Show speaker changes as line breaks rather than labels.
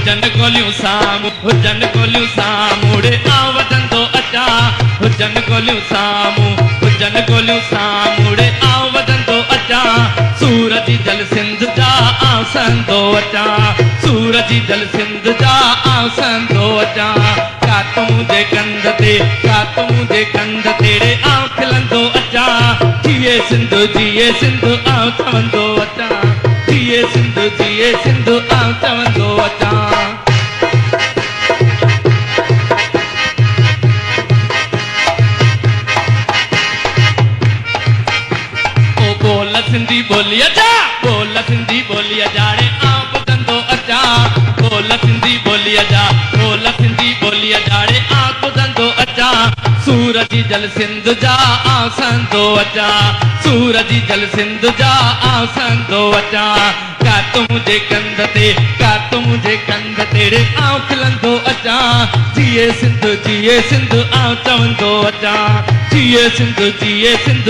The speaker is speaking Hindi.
हुजन कोलियूं साम्हूं हुजन कोलियूं साम्हूं रे आवदन तो अचा हुजन कोलियूं साम्हूं हुजन कोलियूं साम्हूं रे आवदन तो अचा सूरज जल सिंध जा आसन तो अचा सूरज जल सिंध जा आसन तो अचा कात मुझे कंध ते कात मुझे कंध तेरे आंखलन तो अचा जिए सिंध आव चवन तो अचा जिए सिंध आव चवन तो अचा बोल सिंधी बोलिया जा बोल सिंधी बोलिया जा रे आप दंदो अचा बोल सिंधी बोलिया जा बोल सिंधी बोलिया जा रे आप दंदो अचा सूरज जल सिंध जा आसन दो अचा सूरज जल सिंध जा आसन दो अचा का मुझे कंध तेरे आंखलन दो अचा जिए सिंध आव चवन दो अचा जिए सिंध